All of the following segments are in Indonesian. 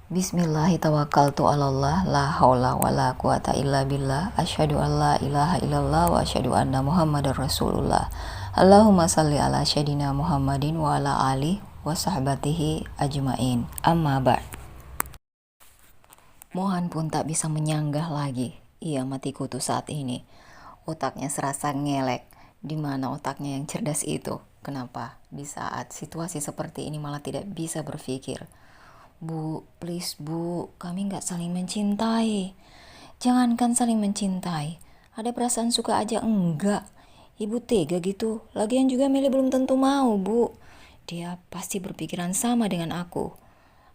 Bismillahirrahmanirrahim. La haula wala quwata illa billah. Asyhadu an la ilaha illallah wa asyhadu anna Muhammadar Rasulullah. Allahumma salli ala syadina Muhammadin wa ala alihi wa sahbatihi ajmain. Amma ba'd. Mohan pun tak bisa menyanggah lagi. Ia mati kutu saat ini. Otaknya serasa ngelek. Di mana otaknya yang cerdas itu? Kenapa di saat situasi seperti ini malah tidak bisa berpikir? Bu, please bu, kami gak saling mencintai. Jangankan saling mencintai, ada perasaan suka aja enggak. Ibu tega gitu, lagian juga Meli belum tentu mau bu. Dia pasti berpikiran sama dengan aku.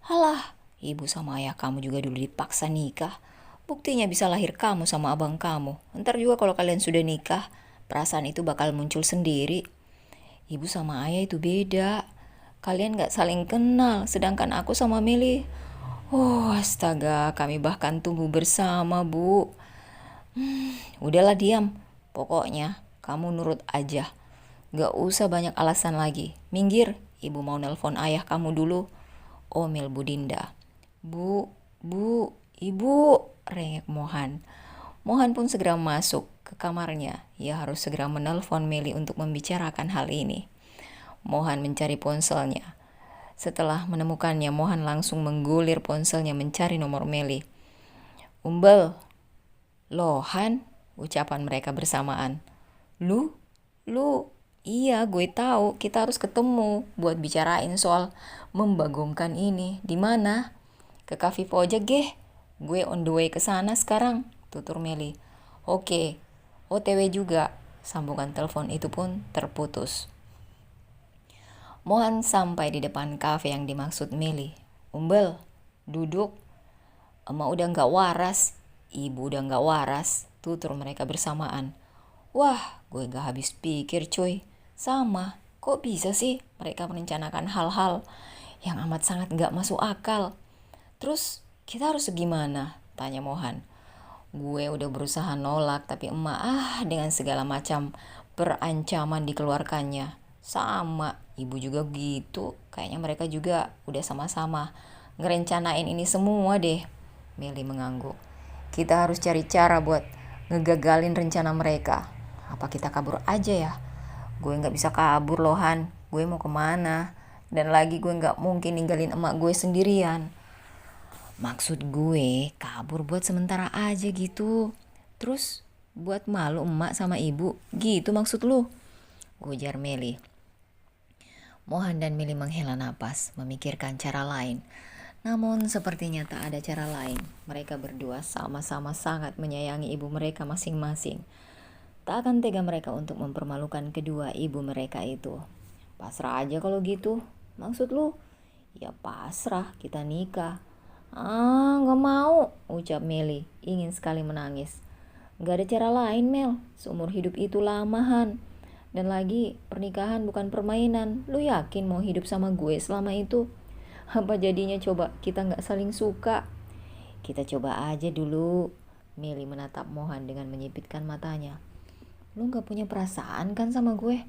Halah, ibu sama ayah kamu juga dulu dipaksa nikah. Buktinya bisa lahir kamu sama abang kamu. Ntar juga kalau kalian sudah nikah, perasaan itu bakal muncul sendiri. Ibu sama ayah itu beda. Kalian gak saling kenal, sedangkan aku sama Meli, oh astaga, kami bahkan tumbuh bersama bu. Udahlah diam, pokoknya kamu nurut aja. Gak usah banyak alasan lagi. Minggir, ibu mau nelpon ayah kamu dulu. Omel Bu Dinda. Bu, ibu, rengek Mohan. Mohan pun segera masuk ke kamarnya. Ia harus segera menelpon Meli untuk membicarakan hal ini. Mohan mencari ponselnya. Setelah menemukannya, Mohan langsung menggulir ponselnya mencari nomor Meli. Umbel, Lohan, ucapan mereka bersamaan. Lu, iya gue tahu kita harus ketemu buat bicarain soal membagongkan ini. Di mana? Ke cafe pojok geh. Gue on the way ke sana sekarang, tutur Meli. Oke, OTW juga. Sambungan telepon itu pun terputus. Mohan sampai di depan kafe yang dimaksud Meli. Umbel, duduk. Emak udah gak waras, ibu udah gak waras, tutur mereka bersamaan. Wah, gue gak habis pikir cuy. Sama, kok bisa sih mereka merencanakan hal-hal yang amat sangat gak masuk akal. Terus kita harus gimana? Tanya Mohan. Gue udah berusaha nolak, tapi emak dengan segala macam perancaman dikeluarkannya. Sama, ibu juga gitu. Kayaknya mereka juga udah sama-sama ngerencanain ini semua deh. Meli mengangguk. Kita harus cari cara buat ngegagalin rencana mereka. Apa kita kabur aja ya? Gue gak bisa kabur Lohan. Gue mau kemana? Dan lagi gue gak mungkin ninggalin emak gue sendirian. Maksud gue kabur buat sementara aja gitu. Terus buat malu emak sama ibu. Gitu maksud lu? Gujar Meli. Mohan dan Meli menghela napas, memikirkan cara lain. Namun sepertinya tak ada cara lain. Mereka berdua sama-sama sangat menyayangi ibu mereka masing-masing. Tak akan tega mereka untuk mempermalukan kedua ibu mereka itu. Pasrah aja kalau gitu. Maksud lu? Ya pasrah, kita nikah. Gak mau, ucap Meli, ingin sekali menangis. Gak ada cara lain Mel, seumur hidup itu lamahan. Dan lagi, pernikahan bukan permainan. Lu yakin mau hidup sama gue selama itu? Apa jadinya coba kita gak saling suka? Kita coba aja dulu. Meli menatap Mohan dengan menyipitkan matanya. Lu gak punya perasaan kan sama gue?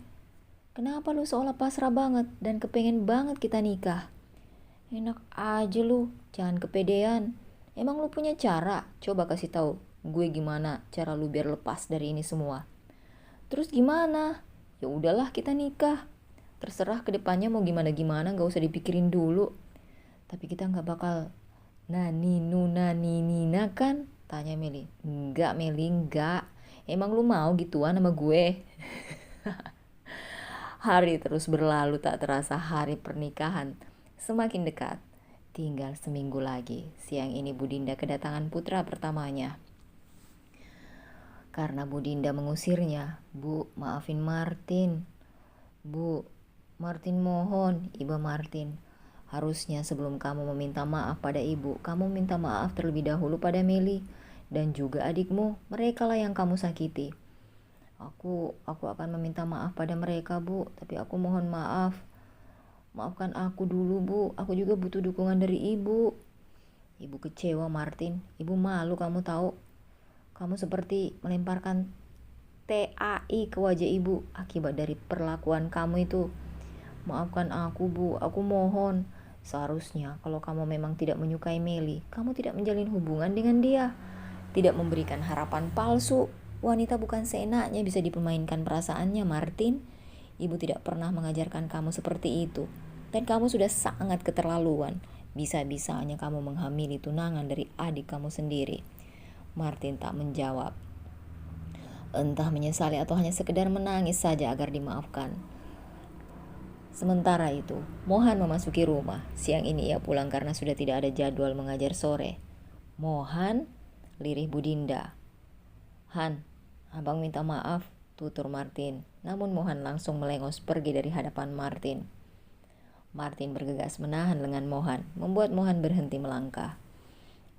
Kenapa lu seolah pasrah banget dan kepengen banget kita nikah? Enak aja lu, jangan kepedean. Emang lu punya cara? Coba kasih tahu gue gimana cara lu biar lepas dari ini semua. Terus gimana? Ya udahlah kita nikah. Terserah kedepannya mau gimana-gimana, gak usah dipikirin dulu. Tapi kita gak bakal nina kan? Tanya Meli. Enggak Meli, enggak. Emang lu mau gituan sama gue? Hari terus berlalu, tak terasa hari pernikahan semakin dekat. Tinggal seminggu lagi. Siang ini Bu Dinda kedatangan putra pertamanya. Karena Bu Dinda mengusirnya, Bu, maafin Martin. Bu, Martin mohon, Ibu Martin. Harusnya sebelum kamu meminta maaf pada ibu, kamu minta maaf terlebih dahulu pada Meli dan juga adikmu. Mereka lah yang kamu sakiti. Aku akan meminta maaf pada mereka, Bu, tapi aku mohon maaf. Maafkan aku dulu, Bu. Aku juga butuh dukungan dari ibu. Ibu kecewa, Martin. Ibu malu, kamu tahu. Kamu seperti melemparkan TAI ke wajah ibu akibat dari perlakuan kamu itu. Maafkan aku Bu, aku mohon. Seharusnya kalau kamu memang tidak menyukai Meli, kamu tidak menjalin hubungan dengan dia. Tidak memberikan harapan palsu. Wanita bukan seenaknya bisa dipermainkan perasaannya, Martin. Ibu tidak pernah mengajarkan kamu seperti itu. Dan kamu sudah sangat keterlaluan. Bisa-bisanya kamu menghamili tunangan dari adik kamu sendiri. Martin tak menjawab. Entah menyesali atau hanya sekedar menangis saja agar dimaafkan. Sementara itu, Mohan memasuki rumah. Siang ini ia pulang karena sudah tidak ada jadwal mengajar sore. Mohan, lirih Budinda. Han, abang minta maaf, tutur Martin. Namun Mohan langsung melengos pergi dari hadapan Martin. Martin bergegas menahan lengan Mohan, membuat Mohan berhenti melangkah.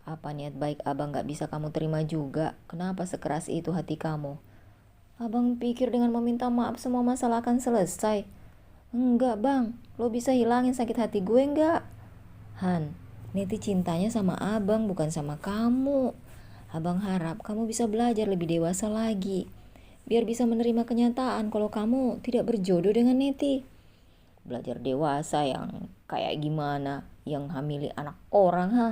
Apa niat baik abang gak bisa kamu terima juga? Kenapa sekeras itu hati kamu? Abang pikir dengan meminta maaf semua masalah akan selesai? Enggak bang, lo bisa hilangin sakit hati gue enggak? Han, Neti cintanya sama abang bukan sama kamu. Abang harap kamu bisa belajar lebih dewasa lagi. Biar bisa menerima kenyataan kalau kamu tidak berjodoh dengan Neti. Belajar dewasa yang kayak gimana? Yang hamili anak orang, ha?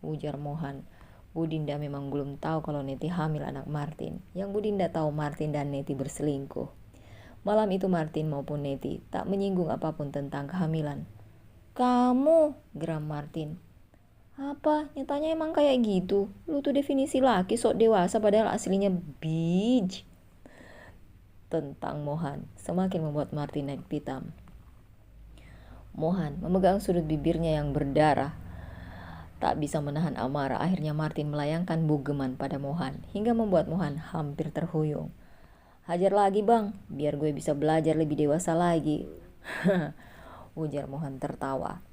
Ujar Mohan. Budinda memang belum tahu kalau Neti hamil anak Martin. Yang Budinda tahu Martin dan Neti berselingkuh. Malam itu Martin maupun Neti tak menyinggung apapun tentang kehamilan. Kamu, geram Martin. Apa? Nyatanya emang kayak gitu? Lu tuh definisi laki sok dewasa padahal aslinya bij. Tentang Mohan semakin membuat Martin naik pitam. Mohan memegang sudut bibirnya yang berdarah. Tak bisa menahan amarah, akhirnya Martin melayangkan bugeman pada Mohan hingga membuat Mohan hampir terhuyung. Hajar lagi bang, biar gue bisa belajar lebih dewasa lagi. Ujar Mohan tertawa.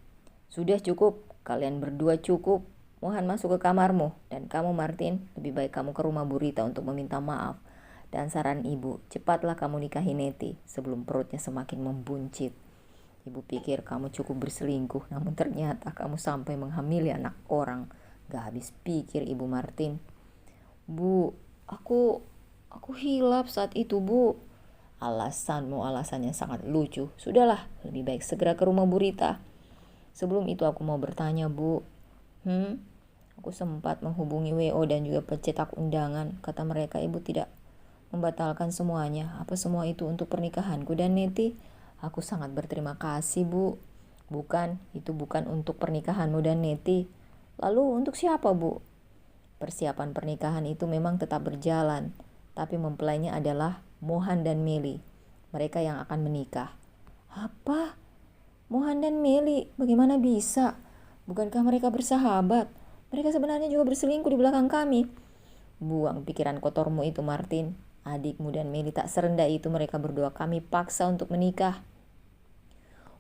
Sudah cukup, kalian berdua cukup. Mohan masuk ke kamarmu, dan kamu Martin, lebih baik kamu ke rumah Bu Rita untuk meminta maaf. Dan saran ibu, cepatlah kamu nikahi Neti sebelum perutnya semakin membuncit. Ibu pikir kamu cukup berselingkuh, namun ternyata kamu sampai menghamili anak orang. Gak habis pikir Ibu Martin. Bu, aku hilap saat itu, Bu. Alasannya sangat lucu. Sudahlah, lebih baik segera ke rumah Bu Rita. Sebelum itu aku mau bertanya, Bu. Aku sempat menghubungi WO dan juga pencetak undangan. Kata mereka Ibu tidak membatalkan semuanya. Apa semua itu untuk pernikahanku dan Neti? Aku sangat berterima kasih, Bu. Itu bukan untuk pernikahanmu dan Neti. Lalu untuk siapa, Bu? Persiapan pernikahan itu memang tetap berjalan, tapi mempelainya adalah Mohan dan Meli. Mereka yang akan menikah. Apa? Mohan dan Meli? Bagaimana bisa? Bukankah mereka bersahabat? Mereka sebenarnya juga berselingkuh di belakang kami. Buang pikiran kotormu itu, Martin. Adikmu dan Meli tak serendah itu mereka berdua kami paksa untuk menikah.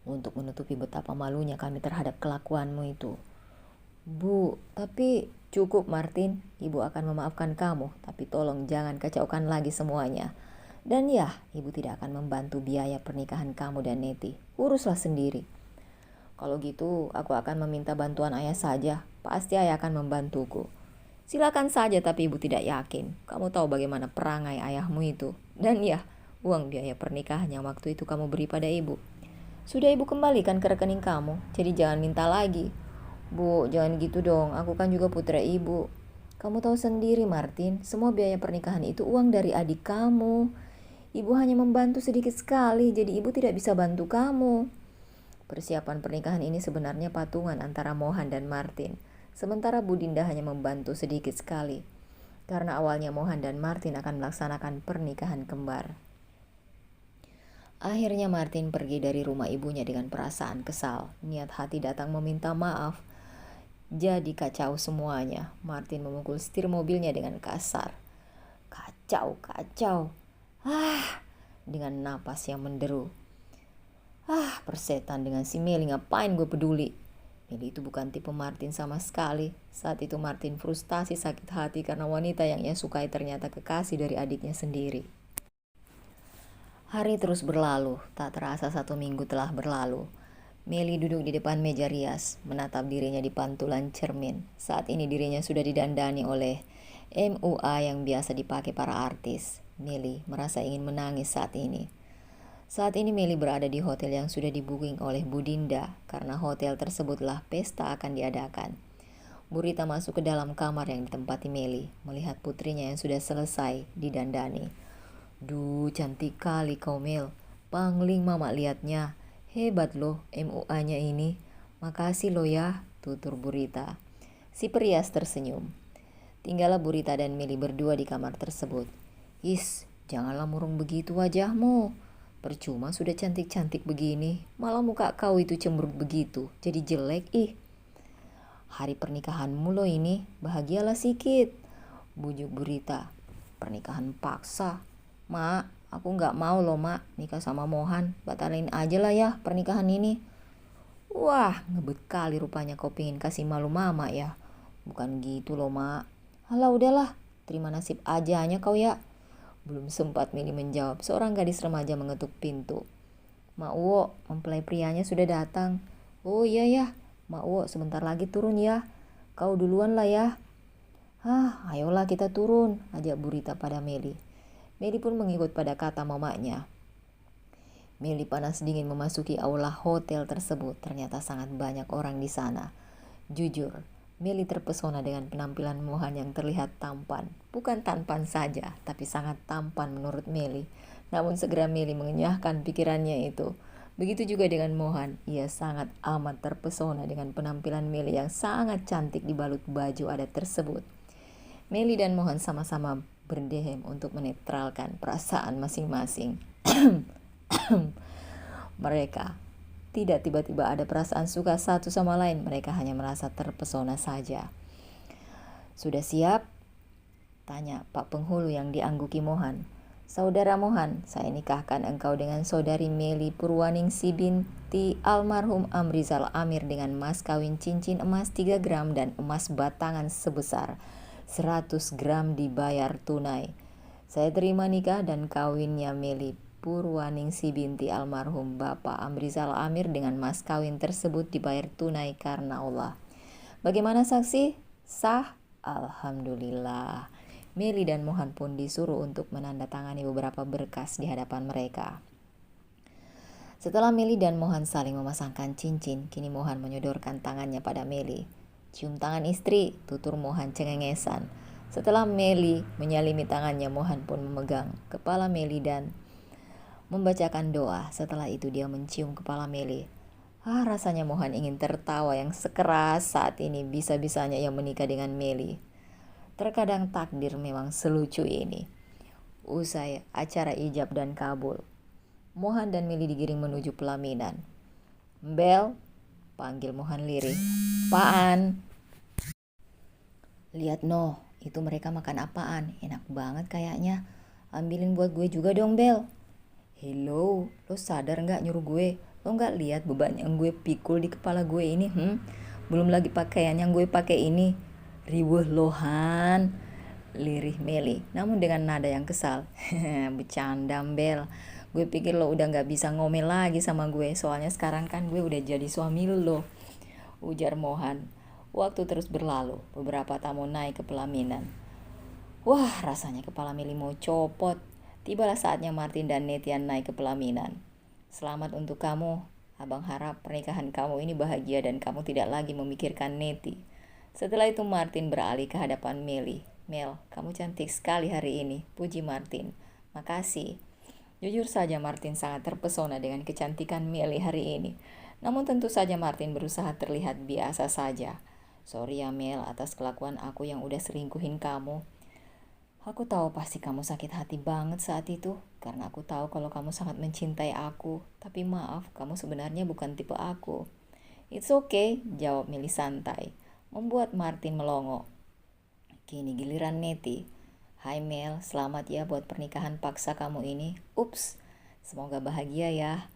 Untuk menutupi betapa malunya kami terhadap kelakuanmu itu. Bu, tapi cukup Martin, Ibu akan memaafkan kamu, tapi tolong jangan kacaukan lagi semuanya. Dan ya, Ibu tidak akan membantu biaya pernikahan kamu dan Neti. Uruslah sendiri. Kalau gitu, aku akan meminta bantuan ayah saja. Pasti ayah akan membantuku. Silakan saja, tapi Ibu tidak yakin. Kamu tahu bagaimana perangai ayahmu itu. Dan ya, uang biaya pernikahan yang waktu itu kamu beri pada Ibu sudah Ibu kembalikan ke rekening kamu, jadi jangan minta lagi. Bu, jangan gitu dong, aku kan juga putra Ibu. Kamu tahu sendiri Martin, semua biaya pernikahan itu uang dari adik kamu. Ibu hanya membantu sedikit sekali, jadi Ibu tidak bisa bantu kamu. Persiapan pernikahan ini sebenarnya patungan antara Mohan dan Martin. Sementara Budinda hanya membantu sedikit sekali. Karena awalnya Mohan dan Martin akan melaksanakan pernikahan kembar. Akhirnya Martin pergi dari rumah ibunya dengan perasaan kesal. Niat hati datang meminta maaf. Jadi kacau semuanya. Martin memukul setir mobilnya dengan kasar. Kacau. Dengan napas yang menderu. Persetan dengan si Meli, ngapain gue peduli? Meli itu bukan tipe Martin sama sekali. Saat itu Martin frustasi sakit hati karena wanita yang ia sukai ternyata kekasih dari adiknya sendiri. Hari terus berlalu, tak terasa 1 minggu telah berlalu. Meli duduk di depan meja rias, menatap dirinya di pantulan cermin. Saat ini dirinya sudah didandani oleh MUA yang biasa dipakai para artis. Meli merasa ingin menangis saat ini. Saat ini Meli berada di hotel yang sudah di-booking oleh Bu Dinda, karena hotel tersebutlah pesta akan diadakan. Burita masuk ke dalam kamar yang ditempati Meli, melihat putrinya yang sudah selesai didandani. Duh, cantik kali kau Mel. Pangling mama liatnya. Hebat loh MUA-nya ini. Makasih lo ya, tutur Burita. Si perias tersenyum. Tinggallah Burita dan Meli berdua di kamar tersebut. Is, janganlah murung begitu wajahmu. Percuma sudah cantik-cantik begini, malah muka kau itu cemberut begitu, jadi jelek ih. Hari pernikahanmu lo ini, bahagialah sikit, bujuk Burita. Pernikahan paksa. Mak, aku gak mau loh mak, nikah sama Mohan, batalin aja lah ya pernikahan ini. Wah, ngebet kali rupanya kau pengen kasih malu mama ya. Bukan gitu loh mak. Alah udahlah, terima nasib aja hanya kau ya. Belum sempat Meli menjawab, seorang gadis remaja mengetuk pintu. Mak Wo, mempelai prianya sudah datang. Oh iya ya, Mak Wo sebentar lagi turun ya. Kau duluan lah ya. Ayolah kita turun, ajak Burita pada Meli. Meli pun mengikut pada kata mamanya. Meli panas dingin memasuki aula hotel tersebut. Ternyata sangat banyak orang di sana. Jujur, Meli terpesona dengan penampilan Mohan yang terlihat tampan. Bukan tampan saja, tapi sangat tampan menurut Meli. Namun segera Meli mengenyahkan pikirannya itu. Begitu juga dengan Mohan. Ia sangat amat terpesona dengan penampilan Meli yang sangat cantik dibalut baju adat tersebut. Meli dan Mohan sama-sama berdehem untuk menetralkan perasaan masing-masing. Mereka tidak tiba-tiba ada perasaan suka satu sama lain, mereka hanya merasa terpesona saja. Sudah siap? Tanya Pak Penghulu yang diangguki Mohan. Saudara Mohan, saya nikahkan engkau dengan saudari Meli Purwaningsi binti almarhum Amrizal Amir dengan mas kawin cincin emas 3 gram dan emas batangan sebesar 100 gram dibayar tunai. Saya terima nikah dan kawinnya Meli Purwaningsi binti almarhum Bapak Amrizal Amir dengan mas kawin tersebut dibayar tunai karena Allah. Bagaimana saksi? Sah? Alhamdulillah. Meli dan Mohan pun disuruh untuk menandatangani beberapa berkas di hadapan mereka. Setelah Meli dan Mohan saling memasangkan cincin, kini Mohan menyodorkan tangannya pada Meli. Cium tangan istri, tutur Mohan cengengesan. Setelah Meli menyalimi tangannya, Mohan pun memegang kepala Meli dan membacakan doa. Setelah itu dia mencium kepala Meli. Rasanya Mohan ingin tertawa yang sekeras saat ini bisa-bisanya ia menikah dengan Meli. Terkadang takdir memang selucu ini. Usai acara ijab dan kabul, Mohan dan Meli digiring menuju pelaminan. Bel, panggil Mohan lirih. Apaan? Lihat no, itu mereka makan apaan? Enak banget kayaknya. Ambilin buat gue juga dong Bel. Hello, lo sadar gak nyuruh gue? Lo gak lihat beban yang gue pikul di kepala gue ini? Belum lagi pakaian yang gue pakai ini. Riweuh lohan, lirih Meli, namun dengan nada yang kesal. Bercanda Bel, gue pikir lo udah gak bisa ngomel lagi sama gue, soalnya sekarang kan gue udah jadi suami lo, ujar Mohan. Waktu terus berlalu, beberapa tamu naik ke pelaminan. Wah, rasanya kepala Meli mau copot. Tibalah saatnya Martin dan Netian naik ke pelaminan. Selamat untuk kamu, abang harap pernikahan kamu ini bahagia dan kamu tidak lagi memikirkan Neti. Setelah itu Martin beralih ke hadapan Meli. Mel, kamu cantik sekali hari ini, puji Martin. Makasih. Jujur saja Martin sangat terpesona dengan kecantikan Meli hari ini. Namun tentu saja Martin berusaha terlihat biasa saja. Sorry ya Mel atas kelakuan aku yang udah selingkuhin kamu. Aku tahu pasti kamu sakit hati banget saat itu, karena aku tahu kalau kamu sangat mencintai aku. Tapi maaf, kamu sebenarnya bukan tipe aku. It's okay, jawab Meli santai, membuat Martin melongo. Kini giliran Neti. Hai Mel, selamat ya buat pernikahan paksa kamu ini. Ups, semoga bahagia ya.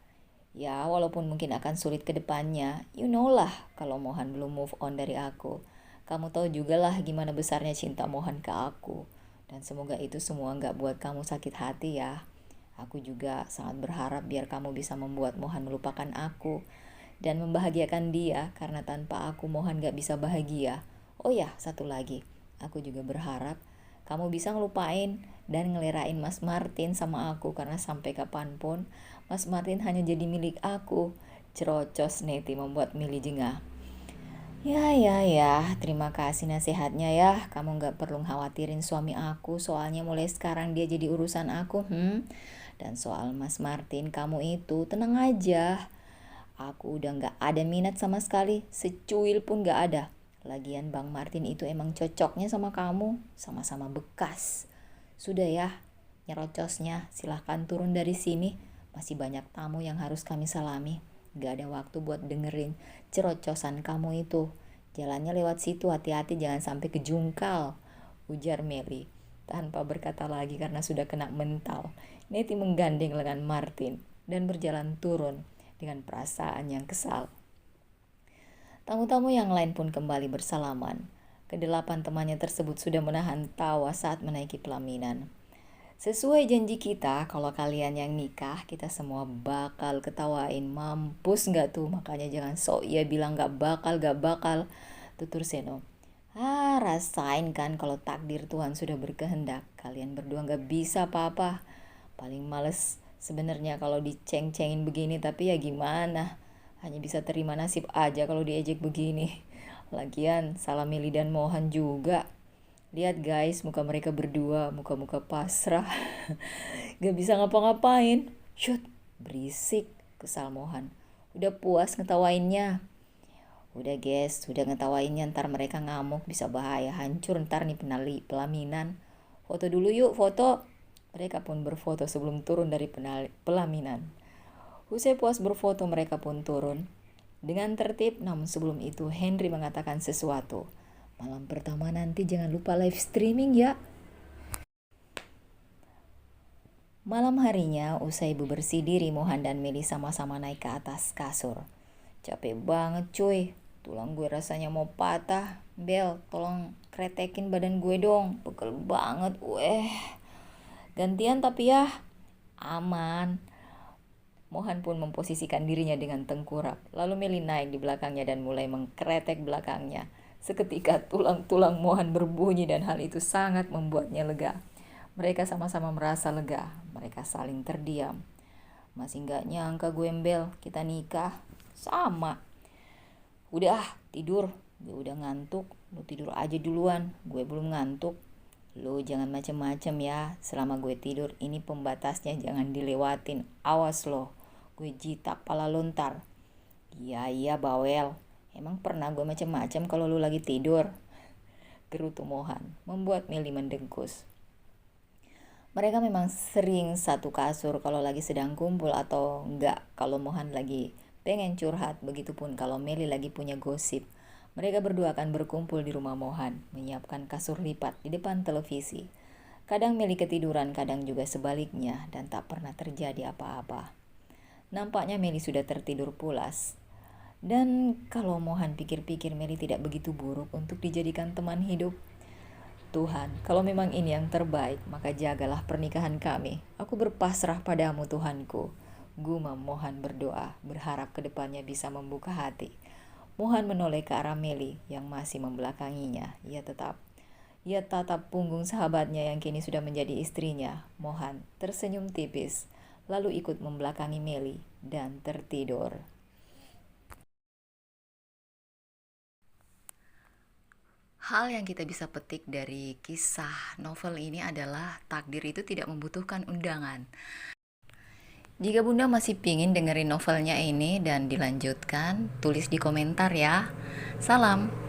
Ya, walaupun mungkin akan sulit ke depannya, you know lah kalau Mohan belum move on dari aku. Kamu tahu juga lah gimana besarnya cinta Mohan ke aku. Dan semoga itu semua gak buat kamu sakit hati ya. Aku juga sangat berharap biar kamu bisa membuat Mohan melupakan aku dan membahagiakan dia, karena tanpa aku Mohan gak bisa bahagia. Oh ya, satu lagi, aku juga berharap Kamu bisa ngelupain dan ngelerain Mas Martin sama aku karena sampai kapanpun Mas Martin hanya jadi milik aku. Cerocos Neti membuat Milly jengah. Ya, terima kasih nasihatnya ya. Kamu gak perlu khawatirin suami aku, soalnya mulai sekarang dia jadi urusan aku. Dan soal Mas Martin, kamu itu tenang aja. Aku udah gak ada minat sama sekali, secuil pun gak ada. Lagian Bang Martin itu emang cocoknya sama kamu, sama-sama bekas. Sudah ya, nyerocosnya, silahkan turun dari sini. Masih banyak tamu yang harus kami salami. Gak ada waktu buat dengerin cerocosan kamu itu. Jalannya lewat situ, hati-hati jangan sampai kejungkal, ujar Meli. Tanpa berkata lagi karena sudah kena mental, Neti menggandeng lengan Martin dan berjalan turun dengan perasaan yang kesal. Tamu-tamu yang lain pun kembali bersalaman. Kedelapan temannya tersebut sudah menahan tawa saat menaiki pelaminan. Sesuai janji kita, kalau kalian yang nikah, kita semua bakal ketawain. Mampus gak tuh? Makanya jangan sok ya bilang gak bakal. Tutur Seno. Rasain kan kalau takdir Tuhan sudah berkehendak. Kalian berdua gak bisa apa-apa. Paling males sebenarnya kalau diceng-cengin begini, tapi ya gimana? Hanya bisa terima nasib aja kalau diejek begini. Lagian salah Meli dan Mohan juga. Lihat guys, muka mereka berdua, muka-muka pasrah. Gak bisa ngapa-ngapain. Shut, berisik, kesal Mohan. Udah puas ngetawainnya. Udah guys, udah ngetawainnya, ntar mereka ngamuk, bisa bahaya, hancur ntar nih pelaminan. Foto dulu yuk, foto. Mereka pun berfoto sebelum turun dari pelaminan. Usai puas berfoto, mereka pun turun. Dengan tertib, namun sebelum itu Henry mengatakan sesuatu. Malam pertama nanti jangan lupa live streaming ya. Malam harinya, usai bebersih diri, Mohan dan Meli sama-sama naik ke atas kasur. Capek banget cuy, tulang gue rasanya mau patah. Bel, tolong kretekin badan gue dong, pegel banget. Gantian tapi ya, aman. Mohan pun memposisikan dirinya dengan tengkurap. Lalu Meli naik di belakangnya dan mulai mengkretek belakangnya. Seketika tulang-tulang Mohan berbunyi dan hal itu sangat membuatnya lega. Mereka sama-sama merasa lega. Mereka saling terdiam. Masih gak nyangka gue Bel, kita nikah. Sama. Udah tidur, gue udah ngantuk. Lu tidur aja duluan, gue belum ngantuk. Lu jangan macem-macem ya. Selama gue tidur, ini pembatasnya jangan dilewatin. Awas lo, gue jitak pala lontar. Iya bawel. Emang pernah gue macem-macem kalau lu lagi tidur? Gerutu Mohan membuat Meli mendengkus. Mereka memang sering satu kasur kalau lagi sedang kumpul atau enggak kalau Mohan lagi pengen curhat. Begitupun kalau Meli lagi punya gosip. Mereka berdua akan berkumpul di rumah Mohan, menyiapkan kasur lipat di depan televisi. Kadang Meli ketiduran, kadang juga sebaliknya, dan tak pernah terjadi apa-apa. Nampaknya Meli sudah tertidur pulas. Dan kalau Mohan pikir-pikir, Meli tidak begitu buruk untuk dijadikan teman hidup. Tuhan, kalau memang ini yang terbaik, maka jagalah pernikahan kami. Aku berpasrah padamu Tuhanku. Gumam Mohan berdoa, berharap kedepannya bisa membuka hati. Mohan menoleh ke arah Meli yang masih membelakanginya. Ia tatap punggung sahabatnya yang kini sudah menjadi istrinya. Mohan tersenyum tipis, lalu ikut membelakangi Meli dan tertidur. Hal yang kita bisa petik dari kisah novel ini adalah takdir itu tidak membutuhkan undangan. Jika Bunda masih pingin dengerin novelnya ini dan dilanjutkan, tulis di komentar ya. Salam.